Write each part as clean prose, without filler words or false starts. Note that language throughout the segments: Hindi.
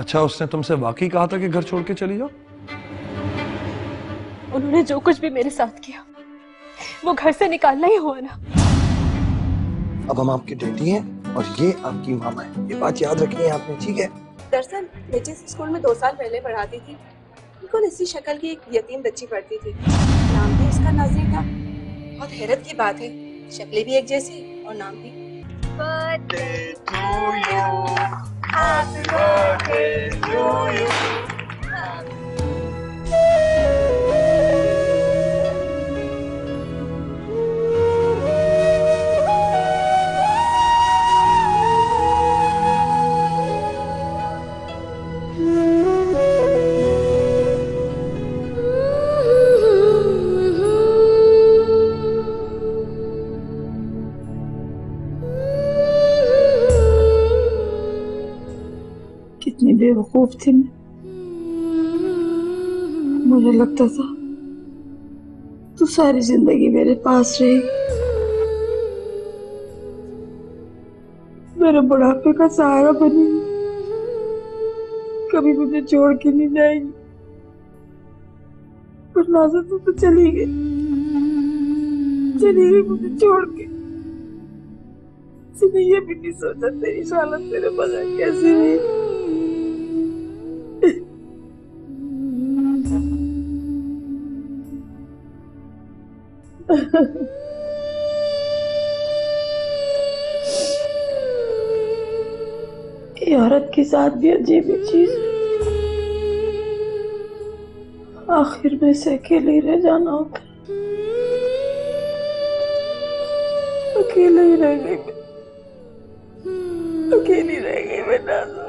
अच्छा, उसने तुमसे वाकई कहा था कि घर छोड़ के चली जाओ? उन्होंने जो कुछ भी मेरे साथ किया वो घर से निकालना ही हुआ ना। अब हम आपके डैडी हैं और ये आपकी मामा है, ये बात याद रखनी है आपने, ठीक है? दरअसल मैं जिस स्कूल में 2 साल पहले पढ़ाती थी, बिल्कुल इसी शक्ल की एक यतीम बच्ची पढ़ती थी। नाम भी उसका नाज़रीन था। बहुत हैरत की बात है, शक्लें भी एक जैसी और नाम भी। Birthday to you, happy birthday to you. कितनी बेवकूफ थी मैं। मुझे लगता था तू सारी जिंदगी मेरे पास रहेगी, मेरे बुढ़ापे का सहारा बनेगी, कभी मुझे छोड़ के नहीं जाएगी। पर नाज़ा तू तो चली गई मुझे छोड़ के। मैंने ये भी नहीं सोचा तेरी हालत मेरे बगैर कैसी रही। ये औरत के साथ भी अजीब ही चीज, आखिर में से अकेले ही रह जाना होता। अकेले ही रह गई मैं, अकेली रह गई मैं नाज़ा।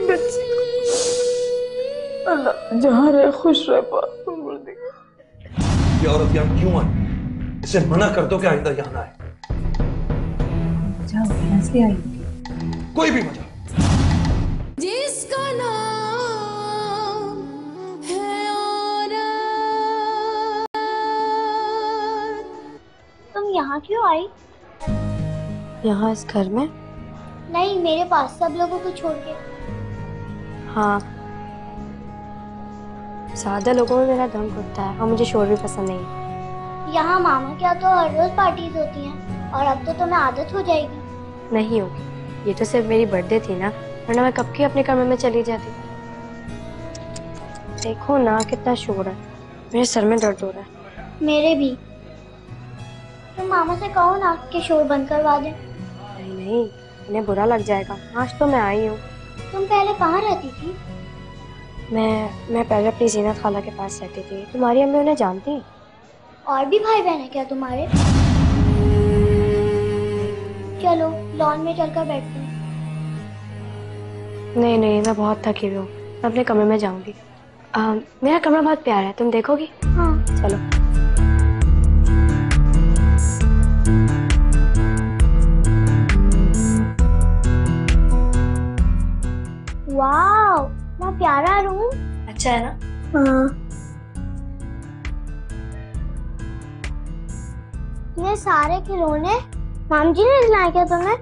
बच्ची अल्लाह जहाँ रहे खुश रहे बात। ये औरत यहाँ क्यों आई? इसे मना कर दो कि आइंदा यहाँ ना आए। आई कोई भी वजह। जिसका नाम है औरत। तुम यहाँ क्यों आई? यहाँ इस घर में? नहीं, मेरे पास, सब लोगों को छोड़ के। हाँ, ज्यादा लोगों में मेरा दम घुटता है और मुझे शोर भी पसंद नहीं है। यहाँ मामा क्या तो हर रोज पार्टीज होती हैं और अब तो तुम्हें आदत हो जाएगी। नहीं होगी, ये तो सिर्फ मेरी बर्थडे थी ना, वरना मैं कब की अपने कमरे में चली जाती। देखो ना कितना शोर है, मेरे सर में दर्द हो रहा है। मेरे भी। तुम मामा से कहो ना कि शोर बंद करवा दें। नहीं नहीं, उन्हें बुरा लग जाएगा। आज तो मैं आई हूँ। तुम पहले कहाँ रहती थी? मैं पहले अपनी जीनत खाला के पास रहती थी। तुम्हारी अम्मी उन्हें जानती? और भी भाई बहन है क्या तुम्हारे? चलो लॉन में चलकर बैठते हैं। नहीं नहीं, मैं बहुत थकी हुई हूँ, मैं अपने कमरे में जाऊंगी। मेरा कमरा बहुत प्यारा है, तुम देखोगी? हाँ चलो। वाह, इतना प्यारा रूम। अच्छा है ना? हाँ। ये सारे खिलौने माम जी ने दिलाए क्या तुम्हें?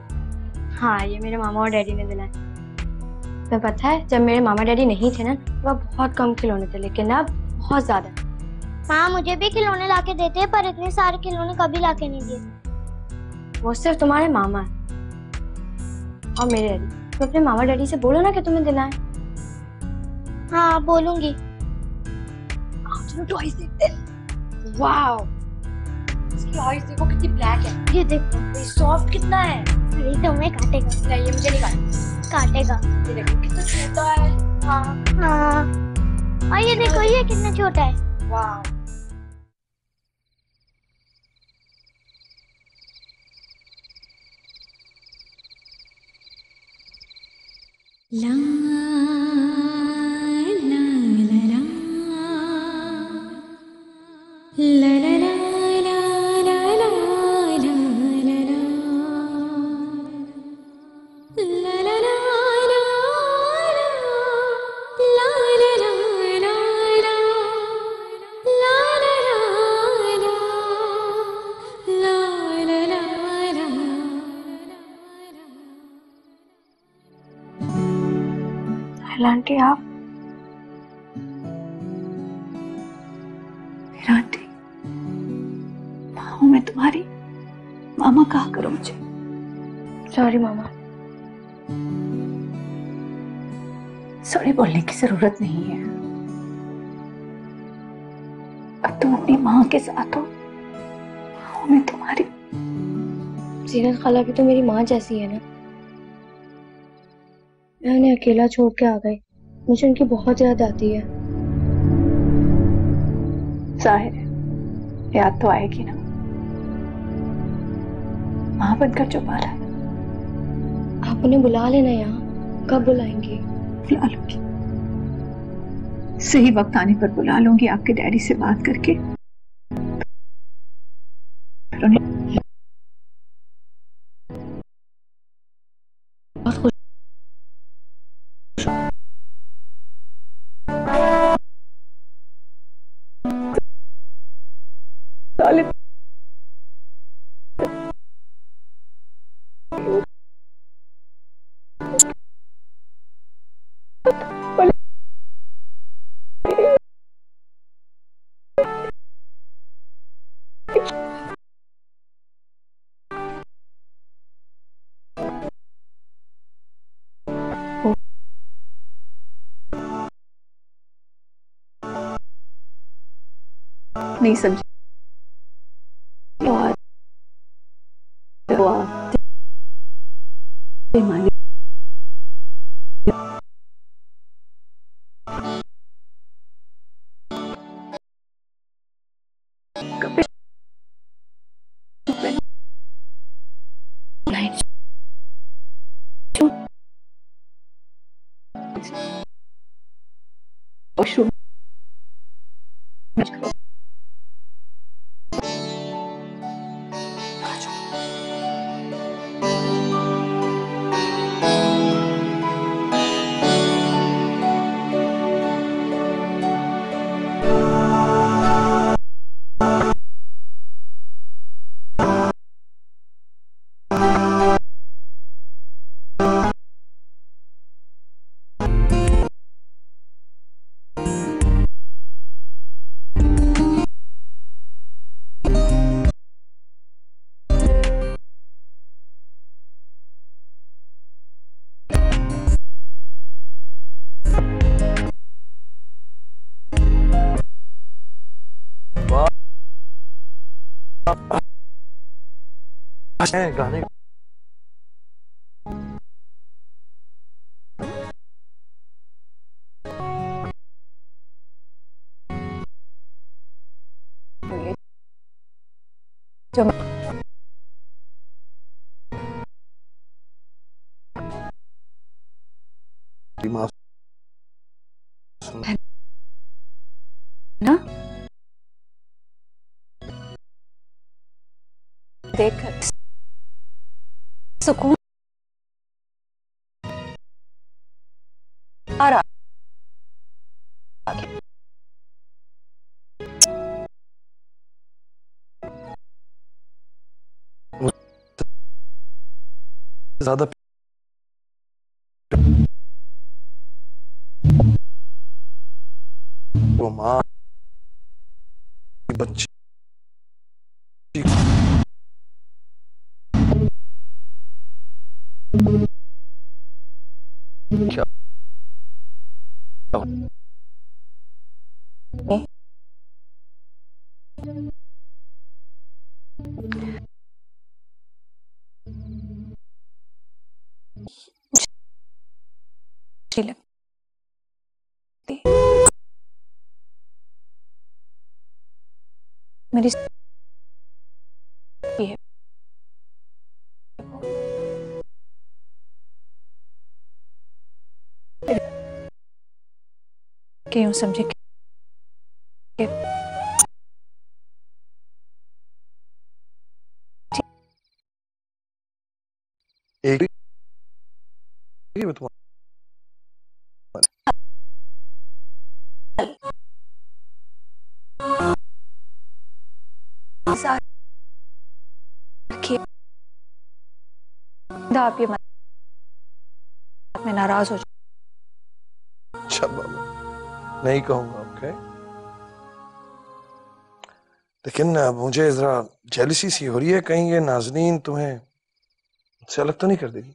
हाँ, ये मेरे मामा और डैडी ने दिलाए। तुम्हें पता है, जब मेरे मामा डैडी नहीं थे ना, तो बहुत कम खिलौने थे, लेकिन अब बहुत ज्यादा। हाँ, मुझे भी खिलौने लाके देते हैं, पर इतने सारे खिलौने कभी लाके नहीं दिए। वो सिर्फ तुम्हारे मामा है और मेरे डैडी। तुम अपने मामा डैडी से बोलो ना कि तुम्हें दिलाएं। हाँ बोलूंगी। चलो टॉयज देखते हैं। वाओ, इसकी आईज देखो कितनी ब्लैक है। ये देखो, ये सॉफ्ट कितना है। अरे तुम्हें काटेगा। नहीं, ये मुझे नहीं काटेगा। ये देखो कितना छोटा है। हाँ हाँ, और ये देखो ये कितना छोटा है। वाओ। ला ला ला ला ला ला la आंटी आप? फिर आंटी माँ हूं मैं तुम्हारी, मामा कहा करो मुझे। सॉरी मामा। सॉरी बोलने की जरूरत नहीं है। अब तुम अपनी माँ के साथ हो, माँ हूं मैं तुम्हारी। सीरत खाला भी तो मेरी माँ जैसी है ना। मैं उन्हें अकेला छोड़ के आ गई, मुझे उनकी बहुत याद आती है। जाहिर है याद तो आएगी ना, माँ बनकर जो पाला है। आप उन्हें बुला लेना यहाँ। कब बुलाएंगी? बुला लूंगी, सही वक्त आने पर बुला लूंगी, आपके डैडी से बात करके। फिर उन्हें बहुत खुश। नहीं समझी। गाने माफ ना देख सुकून आ रहा। ज्यादा वो माँ बच्ची क्या अच्छी लगती मेरी है कि यूं समझे कि एक ही में तुम्हारा आप ये मत में नाराज हो अच्छा बाबू, नहीं कहूंगा। ओके, लेकिन मुझे जरा जेलसी सी हो रही है, कहीं ये नाज़नीन तुम्हें मुझसे अलग तो नहीं कर देगी?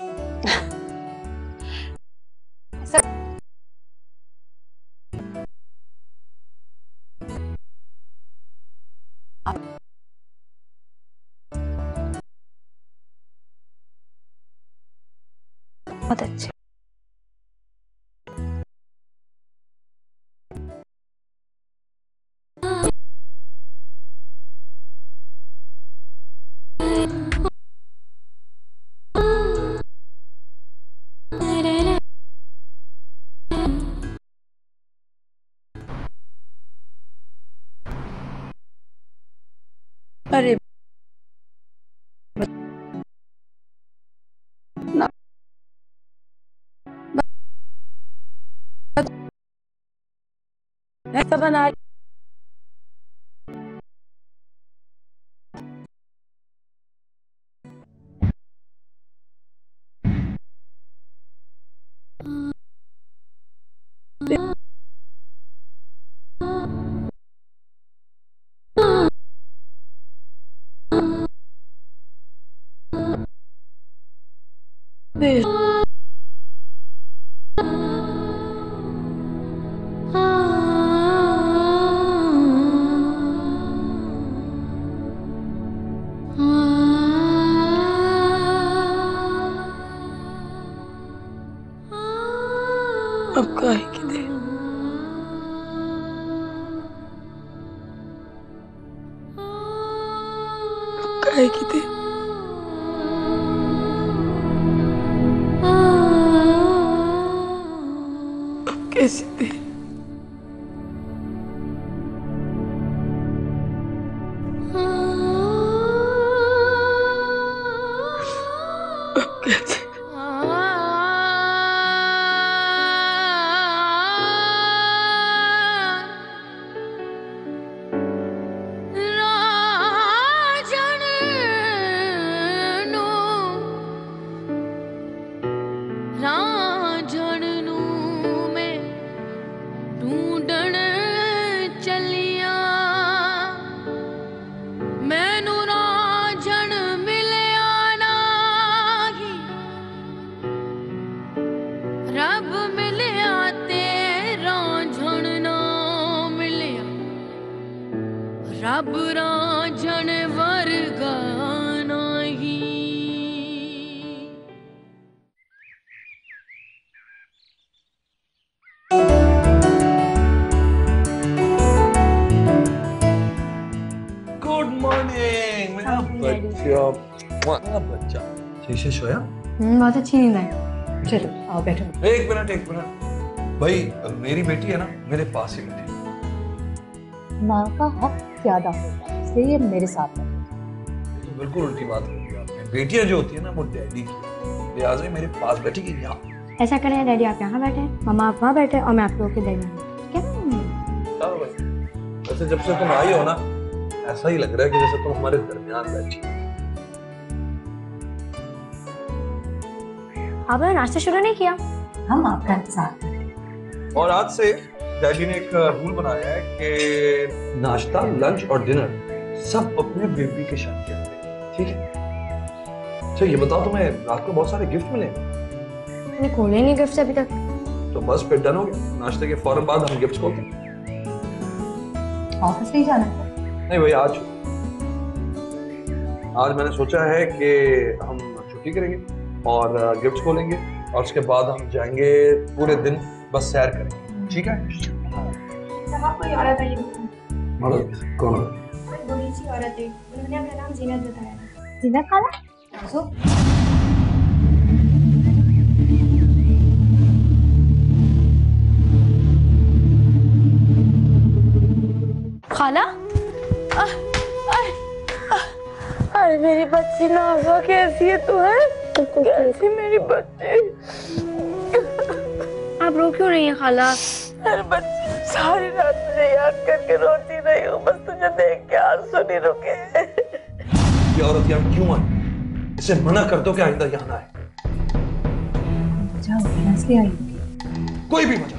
बहुत अच्छे। अरे ना, ऐसा बना अब काहे की दे, अब काहे की दे, अब कैसे दे। अब कैसे रब मिलिया तेरा झण ना मिलिया, रब रांझण वर्गा नहीं। गुड मॉर्निंग मेरा बच्चा, बच्चा सही से सोया? बहुत अच्छी नींद आई। चलो आओ बैठो। एक मिनट भाई, मेरी बेटी है ना मेरे पास ही बैठी। माँ का हक ज्यादा होता है, इसलिए ये मेरे साथ है। तो बिल्कुल उल्टी बात कर दी आपने। बेटियां जो होती है ना वो डैडी की, लिहाजा मेरे पास बैठी कि यहाँ। ऐसा करें डैडी आप यहाँ बैठे, मम्मा आप वहाँ बैठे और मैं आप लोगों के दरमियान, ठीक है? चलो भाई, वैसे जब से तुम आई हो ना ऐसा ही लग रहा है कि जैसे तुम हमारे दरमियान बैठी। आपने नाश्ता शुरू नहीं किया? हम आपका इंतजार कर रहे हैं। और आज से डैडी ने एक रूल बनाया है कि नाश्ता, लंच और डिनर सब अपने बेबी के साथ करते हैं, ठीक है? अच्छा ये बताओ, तुम्हें रात को बहुत सारे गिफ्ट मिले? मैंने खोले नहीं गिफ्ट अभी तक। तो बस फिर डन हो गया, नाश्ते के फौरन बाद हम गिफ्ट खोलते हैं। ऑफिस नहीं जाना है? नहीं भाई, आज मैंने सोचा है कि हम छुट्टी करेंगे और गिफ्ट खोलेंगे और उसके बाद हम जाएंगे पूरे दिन बस सैर करेंगे, ठीक है? कोई औरत आई कौन? बड़ी सी औरत है, उन्होंने अपना नाम जीनत बताया। जीनत खाला? खाला? अरे मेरी बच्ची नाज़ा, कैसी है तू? है कैसी मेरी बच्ची? आप रो क्यों रही हैं खाला? अरे बच्ची सारी रात मुझे याद करके रोती रही हूँ, बस तुझे देख के आंसू नहीं रुके। ये औरत यहाँ क्यों आई? इसे मना कर दो कि आइंदा यहाँ ना आए। जाओ, इसलिए आई। कोई भी वजह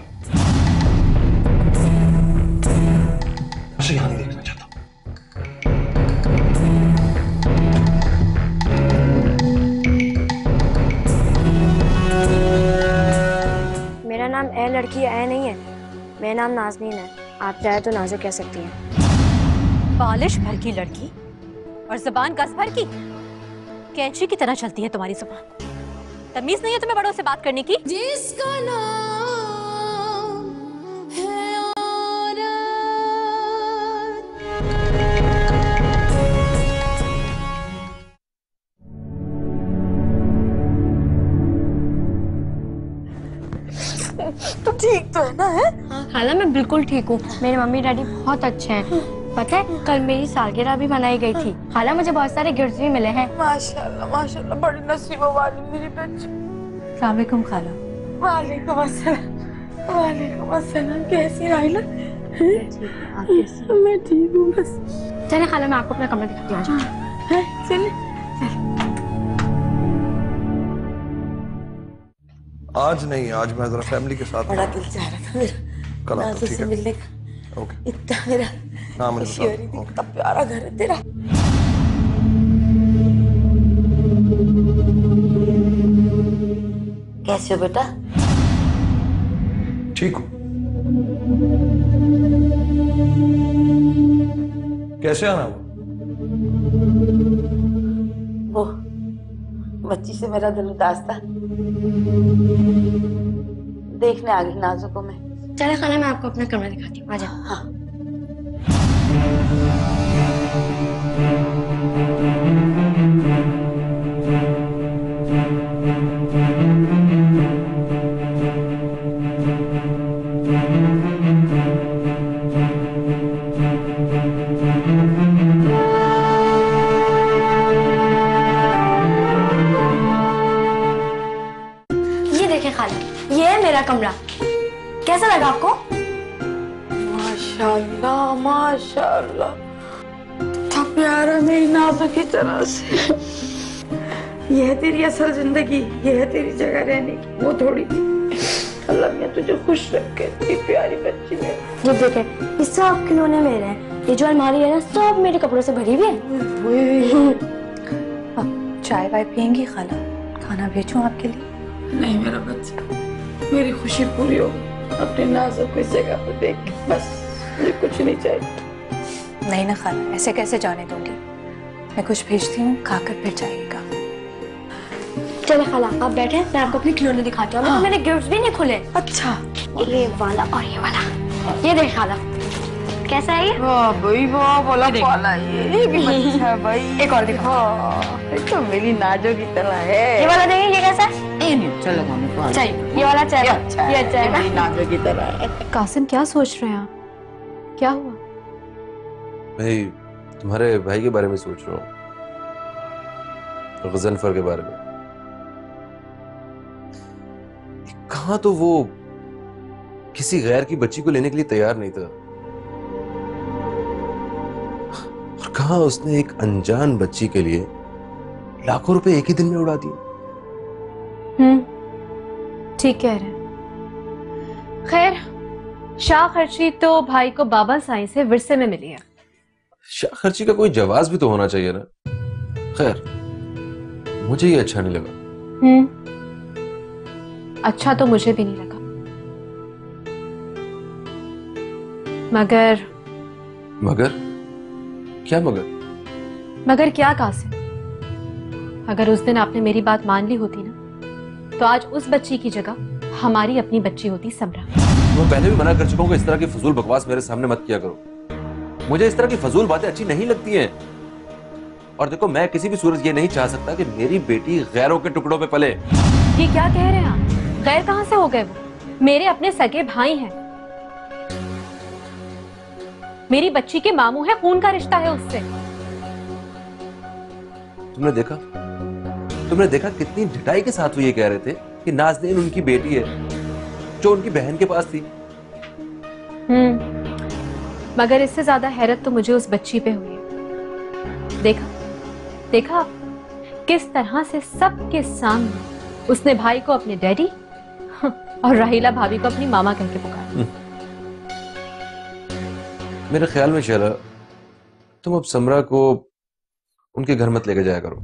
लड़की ऐ नहीं है। मेरा नाम नाज़नीन है, आप चाहे तो नाज़ो कह सकती हैं। बालिश भर की लड़की और जुबान कस भर की, कैंची की तरह चलती है तुम्हारी जुबान। तमीज नहीं है तुम्हें बड़ों से बात करने की? जिसका नाम है तो ठीक तो है ना? है हाँ खाला, मैं बिल्कुल ठीक हूँ। मेरे मम्मी डैडी बहुत अच्छे हैं। पता है कल मेरी सालगिरह भी मनाई गई थी। खाला मुझे बहुत सारे गिफ्ट्स भी मिले हैं। माशाल्लाह माशाल्लाह, बड़ी नसीबों वाली मेरी बच्ची। अस्सलाम वालेकुम खाला। वालेकुम अस्सलाम। वालेकुम अस्सलाम। कैसी आइला? मैं ठीक हूँ बस। चले खाला, मैं आपको अपना कमरा दिखाती हूँ। चले। आज नहीं, आज मैं जरा फैमिली के साथ बड़ा दिल चाह रहा था मेरा कल आता नाज़ो ठीक से है। मिलने का। ओके इतना मेरा हाँ मुझे खुशी हो रही थी, बता। कितना प्यारा घर है तेरा। कैसे हो बेटा? ठीक हूँ। कैसे आना वो बच्ची से मेरा दिल उदास था, देखने आ गई नाज़ो को मैं। चले खाला, मैं आपको अपना कमरा दिखाती हूँ। आ जाओ। हाँ ये देखें खाला, ये है मेरा कमरा। कैसा लगा आपको? माशाल्लाह माशाल्लाह, इतना प्यारा मेरी नाज़ो की तरह से। ये है तेरी असल जिंदगी, ये है तेरी जगह रहने की, वो थोड़ी थी। अल्लाह मियां तुझे खुश रखे, इतनी प्यारी बच्ची मेरी। ये देखें, ये सब खिलौने मेरे हैं। ये जो अलमारी है ना, सब मेरे कपड़ों से भरी हुई है। चाय वाय पियेंगी खाला? खाना भेजूं आपके लिए? नहीं मेरा बच्चा, मेरी खुशी पूरी हो अपने नाज़ो को इस जगह पर देख के, बस मुझे कुछ नहीं चाहिए। नहीं ना खाला, ऐसे कैसे जाने दूंगी। मैं कुछ भेजती हूँ, खाकर फिर जाइएगा। चले खाला, आप बैठे, मैं आपको अपने खिलौने दिखाती हूँ। हाँ। मेरे गिफ्ट्स भी नहीं खुले। अच्छा, ये वाला और ये वाला, ये देख खाला, कैसा है ये? वाह भाई वाह, बोला पाला ये भी अच्छा है भाई। एक और दिखा। ये तो मेरी नाज़ो की तरह है। ये वाला देखिए, ये कैसा है? चलो मम्मी को चाहिए ये वाला चाहिए। ये अच्छा है मेरी ना? नाज़ो की तरह है। कासिम क्या सोच रहे हैं आप? क्या हुआ? भाई तुम्हारे भाई के बारे में सोच रहा हूँ, गजनफर के बारे में। कहाँ तो वो किसी गैर की बच्ची को लेने के लिए तैयार नहीं था, और कहाँ उसने एक अनजान बच्ची के लिए लाखों रुपए एक ही दिन में उड़ा दिए। ठीक कह रहे हैं। खैर, शाह खर्ची तो भाई को बाबा साईं से विरसे में मिली है। शाह खर्ची का कोई जवाब भी तो होना चाहिए ना। खैर, मुझे ये अच्छा नहीं लगा। अच्छा तो मुझे भी नहीं लगा, मगर मगर क्या मगर क्या कासिम, अगर उस दिन आपने मेरी बात मान ली होती ना, तो आज उस बच्ची की जगह हमारी अपनी बच्ची होती समरा। मैं पहले भी मना कर चुका हूँ कि इस तरह की फजूल बकवास मेरे सामने मत किया करो। मुझे इस तरह की फजूल बातें अच्छी नहीं लगती हैं। और देखो, मैं किसी भी सूरत ये नहीं चाह सकता कि मेरी बेटी गैरों के टुकड़ों पे पले। ये क्या कह रहे हैं आप? गैर कहां से हो गए? वो मेरे अपने सगे भाई हैं। मेरी बच्ची के मामू है, खून का रिश्ता है उससे। तुमने देखा कितनी ढिठाई के साथ वो ये कह रहे थे कि नाज़नीन उनकी बेटी है जो उनकी बहन के पास थी। मगर इससे ज्यादा हैरत तो मुझे उस बच्ची पे हुई है। देखा किस तरह से सबके सामने उसने भाई को अपने डैडी और राहिला भाभी को अपनी मामा कह के पुकारा। मेरे ख्याल में शहरा, तुम अब समरा को उनके घर मत लेके जाया करो।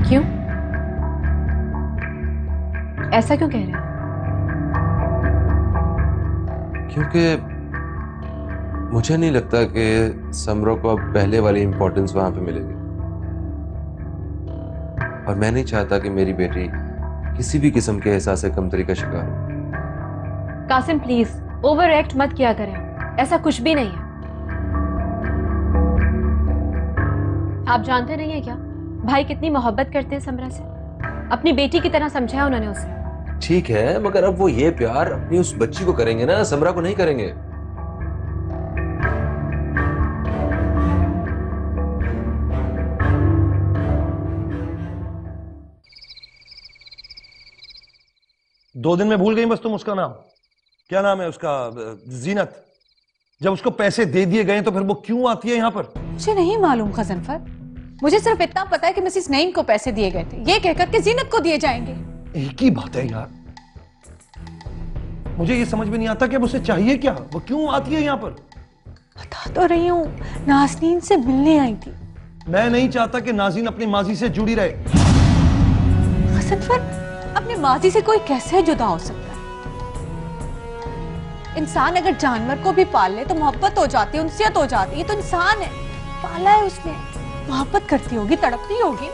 क्यों? ऐसा क्यों कह रहे हैं? क्योंकि मुझे नहीं लगता कि समरो को अब पहले वाली इंपॉर्टेंस वहां पे मिलेगी, और मैं नहीं चाहता कि मेरी बेटी किसी भी किस्म के एहसास कमतरी का शिकार हो। कासिम प्लीज ओवर एक्ट मत किया करें, ऐसा कुछ भी नहीं है। आप जानते नहीं है क्या भाई कितनी मोहब्बत करते हैं समरा से, अपनी बेटी की तरह समझा है उन्होंने उसे। ठीक है, मगर अब वो ये प्यार अपनी उस बच्ची को करेंगे ना, समरा को नहीं करेंगे। दो दिन में भूल गई बस तुम उसका नाम। क्या नाम है उसका? जीनत। जब उसको पैसे दे दिए गए तो फिर वो क्यों आती है यहाँ पर? मुझे नहीं मालूम गजनफर, मुझे सिर्फ इतना पता है कि मिसेस नईम को पैसे दिए गए थे, ये कहकर के जीनत को दिए जाएंगे। एक ही बात है यार, मुझे ये समझ में नहीं आता कि अब उसे चाहिए क्या, वो क्यों आती है यहाँ पर? बता तो रही हूँ, नाज़नीन से मिलने आई थी। मैं नहीं चाहता कि नाज़नीन अपनी माजी से जुड़ी रहे। गजनफर, अपने माजी से कोई कैसे जुदा हो सकता है? इंसान अगर जानवर को भी पाल ले तो मोहब्बत हो जाती है, उनसियत हो जाती है। तो इंसान है, पाला है उसने, मोहब्बत करती होगी, तड़पती होगी।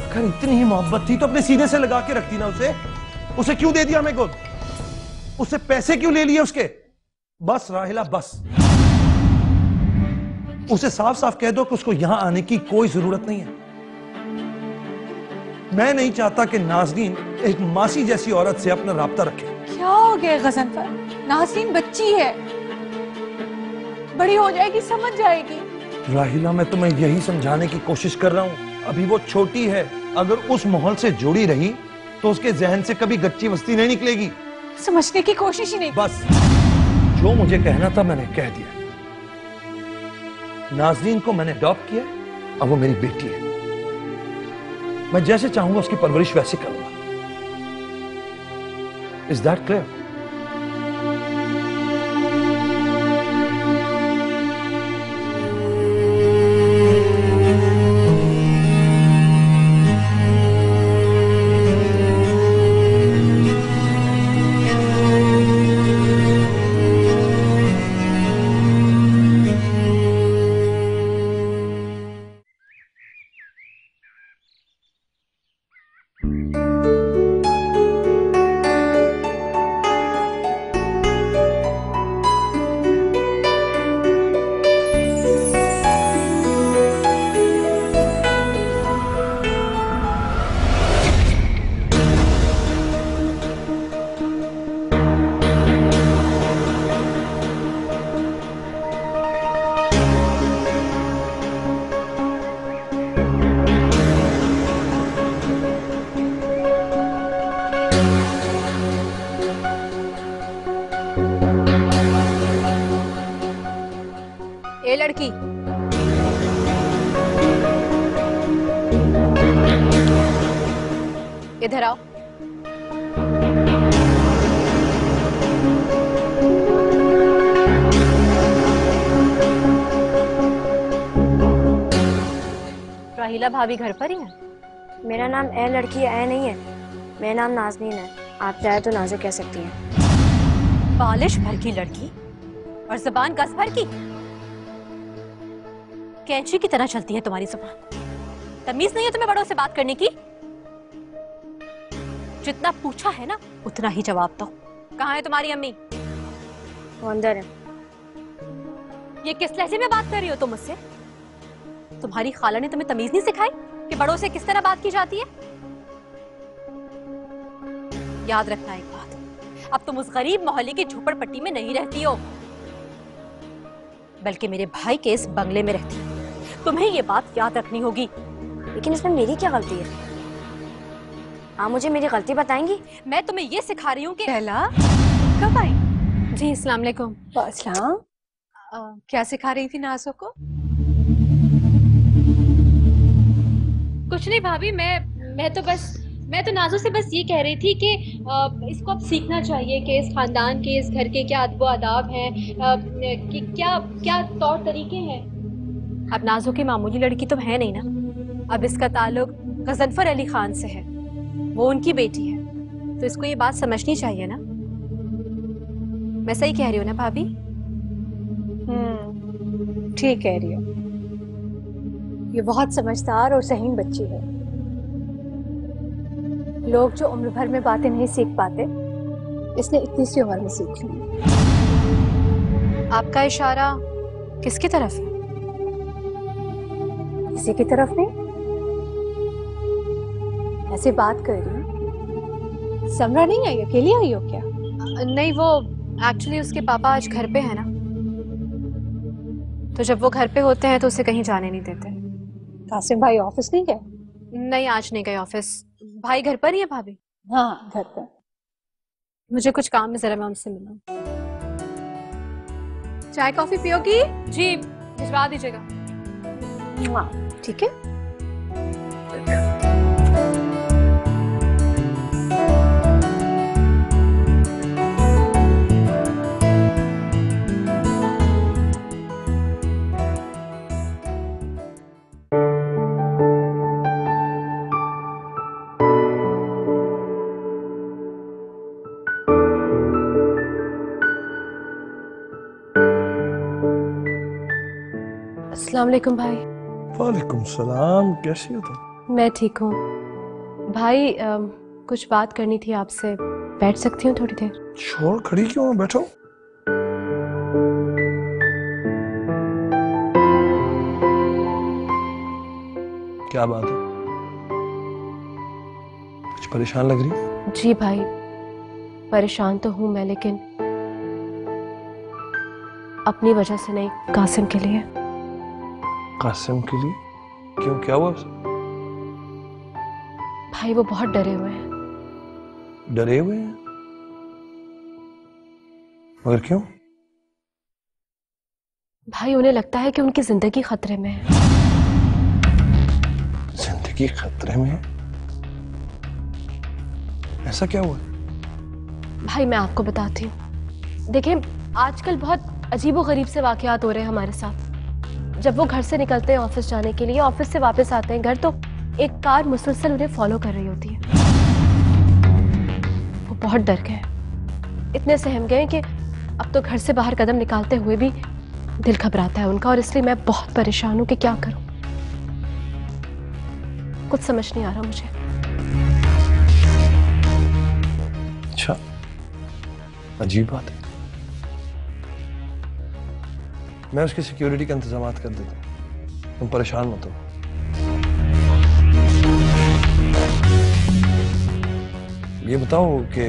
अगर इतनी ही मोहब्बत थी तो अपने सीने से लगा के रखती ना उसे। उसे क्यों दे दिया मेरे को? उससे पैसे क्यों ले लिए उसके? बस राहिला बस, उसे साफ साफ कह दो कि उसको यहां आने की कोई जरूरत नहीं है। मैं नहीं चाहता कि नाज़नीन एक मासी जैसी औरत से अपना राब्ता रखे। क्या हो गया गजनफर? नाज़नीन बच्ची है, बड़ी हो जाएगी, समझ जाएगी। राहिला, मैं तुम्हें यही समझाने की कोशिश कर रहा हूं, अभी वो छोटी है। अगर उस माहौल से जुड़ी रही तो उसके जहन से कभी गच्ची वस्ती नहीं निकलेगी। समझने की कोशिश ही नहीं। बस जो मुझे कहना था मैंने कह दिया। नाज़नीन को मैंने अडॉप्ट किया, अब वो मेरी बेटी है। मैं जैसे चाहूंगा उसकी परवरिश वैसे करूंगा। Is that clear? ए लड़की, इधर आओ। राहिला भाभी घर पर ही है? मेरा नाम ए लड़की ए नहीं है, मेरा नाम नाज़नीन है। आप चाहे तो नाज़ो कह सकती हैं। बालिश भर की लड़की और जबान गस भर की, कैंची की तरह चलती है तुम्हारी जुबान। तमीज नहीं है तुम्हें बड़ों से बात करने की? जितना पूछा है ना उतना ही जवाब दो। कहाँ है तुम्हारी अम्मी? वो अंदर है। ये किस लहजे में बात कर रही हो तुम मुझसे? तुम्हारी खाला ने तुम्हें तमीज नहीं सिखाई कि बड़ों से किस तरह बात की जाती है? याद रखना एक बात, अब तुम उस गरीब मोहल्ले की झोपड़पट्टी में नहीं रहती हो, बल्कि मेरे भाई के इस बंगले में रहती हो। तुम्हें ये बात याद रखनी होगी। लेकिन इसमें मेरी क्या गलती है? आप मुझे मेरी गलती बताएंगी? मैं तुम्हें ये सिखा रही हूँ कि कब आई? जी अस्सलाम वालेकुम। अस्सलाम। क्या सिखा रही थी नाज़ो को? कुछ नहीं भाभी, मैं तो नाज़ो से बस ये कह रही थी कि इसको अब सीखना चाहिए कि इस खानदान के, इस घर के क्या अदब आदाब हैं, कि क्या क्या तौर तरीके हैं। अब नाज़ो की मामूली लड़की तो है नहीं ना, अब इसका ताल्लुक गजनफर अली खान से है, वो उनकी बेटी है, तो इसको ये बात समझनी चाहिए ना। मैं सही कह रही हूँ ना भाभी? ठीक कह रही हो। ये बहुत समझदार और सहीन बच्ची है। लोग जो उम्र भर में बातें नहीं सीख पाते, इसने इतनी सी उम्र में सीख ली। आपका इशारा किसकी तरफ है? किसी की तरफ नहीं, ऐसे बात कर रही हूँ। समरा नहीं आई, अकेली आई हो क्या? नहीं, वो एक्चुअली उसके पापा आज घर पे है ना, तो जब वो घर पे होते हैं तो उसे कहीं जाने नहीं देते। कासिम भाई ऑफिस नहीं गए? नहीं, आज नहीं गए ऑफिस। भाई घर पर ही है भाभी? हाँ, घर पर। मुझे कुछ काम है, जरा मैं उनसे मिलूं। चाय कॉफी पियोगी? जी, भिजवा दीजिएगा। ठीक है। अस्सलाम वालेकुम भाई। वालेकुम सलाम, कैसी हो तुम? मैं ठीक हूँ भाई। कुछ बात करनी थी आपसे, बैठ सकती हूँ थोड़ी देर? छोड़, खड़ी क्यों हो? बैठो। क्या बात है? कुछ परेशान लग रही? जी भाई, परेशान तो हूँ मैं, लेकिन अपनी वजह से नहीं, कासिम के लिए। कासिम के लिए? क्यों, क्या हुआ उसे? भाई वो बहुत डरे हुए हैं। डरे हुए हैं? मगर क्यों? भाई उन्हें लगता है कि उनकी जिंदगी खतरे में है। जिंदगी खतरे में है? ऐसा क्या हुआ? भाई मैं आपको बताती हूँ। देखिए, आजकल बहुत अजीबोगरीब से वाकयात हो रहे हैं हमारे साथ। जब वो घर से निकलते हैं ऑफिस जाने के लिए, ऑफिस से वापस आते हैं घर, तो एक कार मुसलसल उन्हें फॉलो कर रही होती है। वो बहुत डर गए, इतने सहम गए कि अब तो घर से बाहर कदम निकालते हुए भी दिल घबराता है उनका, और इसलिए मैं बहुत परेशान हूं कि क्या करूं। कुछ समझ नहीं आ रहा मुझे। अच्छा, अजीब बात है। मैं उसकी सिक्योरिटी का इंतजाम कर देता हूँ, तुम परेशान मत हो। ये बताओ कि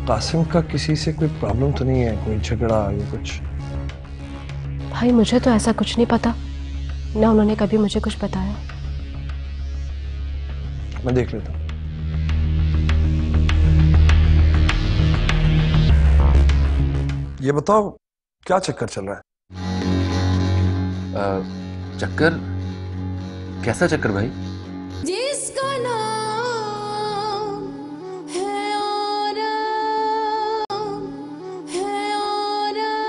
कासिम का किसी से कोई प्रॉब्लम तो नहीं है, कोई झगड़ा या कुछ? भाई मुझे तो ऐसा कुछ नहीं पता, ना उन्होंने कभी मुझे कुछ बताया। मैं देख लेता हूँ। ये बताओ, क्या चक्कर चल रहा है? चक्कर? कैसा चक्कर भाई? जिसका नाम है औरत, है औरत।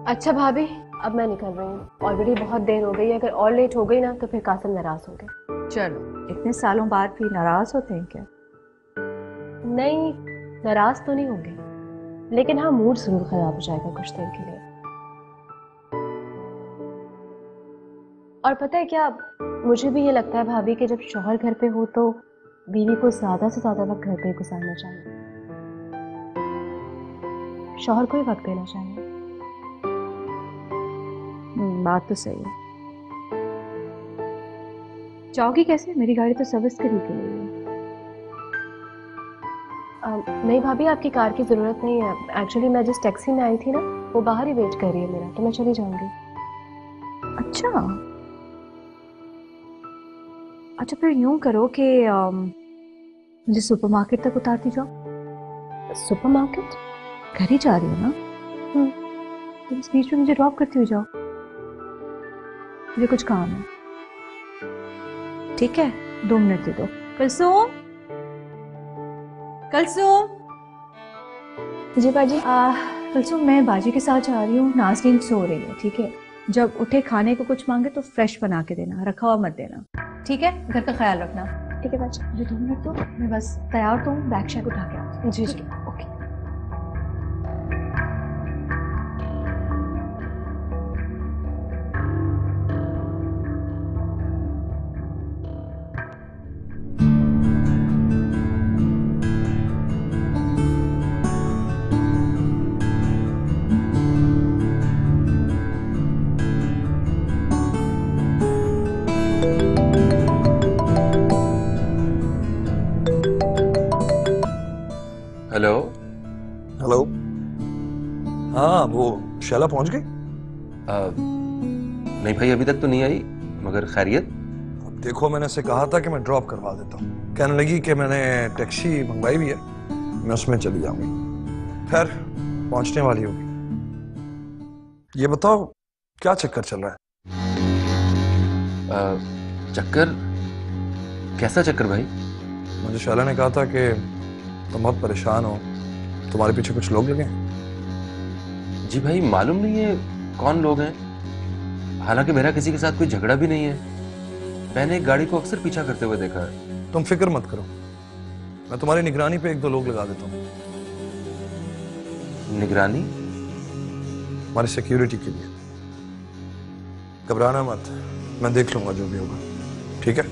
अच्छा भाभी, अब मैं निकल रही हूँ, ऑलरेडी बहुत देर हो गई है। अगर और लेट हो गई ना तो फिर कासिम नाराज होंगे। चलो, इतने सालों बाद भी नाराज होते हैं क्या? नहीं, नाराज तो नहीं होंगे, लेकिन हाँ मूड जरूर खराब हो जाएगा कुछ देर के लिए। और पता है क्या, मुझे भी ये लगता है भाभी कि जब शौहर घर पे हो तो बीवी को ज्यादा से ज्यादा वक्त घर पे गुजारना चाहिए, शौहर को ही वक्त देना चाहिए। बात तो सही है। जाओगी कैसे? मेरी गाड़ी तो सर्विस के लिए के लिए है। नहीं भाभी, आपकी कार की जरूरत नहीं है। एक्चुअली मैं जिस टैक्सी में आई थी ना, वो बाहर ही वेट कर रही है मेरा, तो मैं चली जाऊंगी। अच्छा, अच्छा फिर यूं करो कि मुझे सुपरमार्केट तक उतारती जाओ। सुपरमार्केट? घर ही जा रही हो ना? तो इस बीच में मुझे ड्रॉप करती हुई जाओ, मुझे कुछ काम है। ठीक है, 2 मिनट दे दो। कुलसुम, कुलसुम। जी बाजी। कुलसुम, मैं बाजी के साथ जा रही हूँ, नाज़रीन सो रही है, ठीक है? जब उठे खाने को कुछ मांगे तो फ्रेश बना के देना, रखा हुआ मत देना, ठीक है? घर का ख्याल रखना। ठीक है बाजी। मुझे 2 मिनट दो, मैं बस तैयार तो हूँ, बैग शैग उठा के आती हूँ। जी जी, ओके। हाँ, वो शैला पहुंच गई? नहीं भाई, अभी तक तो नहीं आई, मगर खैरियत? अब देखो, मैंने से कहा था कि मैं ड्रॉप करवा देता हूँ। कहने लगी कि मैंने टैक्सी मंगवाई भी है, मैं उसमें चली जाऊंगी। खैर, पहुंचने वाली होगी। ये बताओ, क्या चक्कर चल रहा है? चक्कर? कैसा चक्कर भाई? मुझे शैला ने कहा था कि तुम बहुत परेशान हो, तुम्हारे पीछे कुछ लोग लगे हैं। जी भाई, मालूम नहीं है कौन लोग हैं। हालांकि मेरा किसी के साथ कोई झगड़ा भी नहीं है। मैंने एक गाड़ी को अक्सर पीछा करते हुए देखा है। तुम फिक्र मत करो, मैं तुम्हारी निगरानी पे 1-2 लोग लगा देता हूँ। निगरानी? हमारी सिक्योरिटी के लिए। घबराना मत, मैं देख लूंगा जो भी होगा, ठीक है?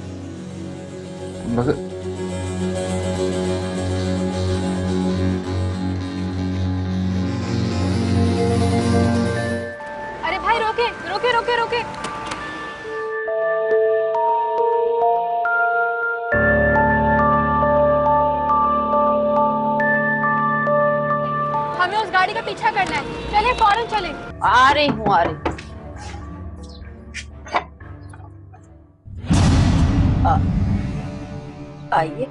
मगर अरे भाई, रोके रोके रोके रोके। हमें उस गाड़ी का पीछा करना है, चले फौरन चले। आ रही हूँ, आ रही हूँ। आइए।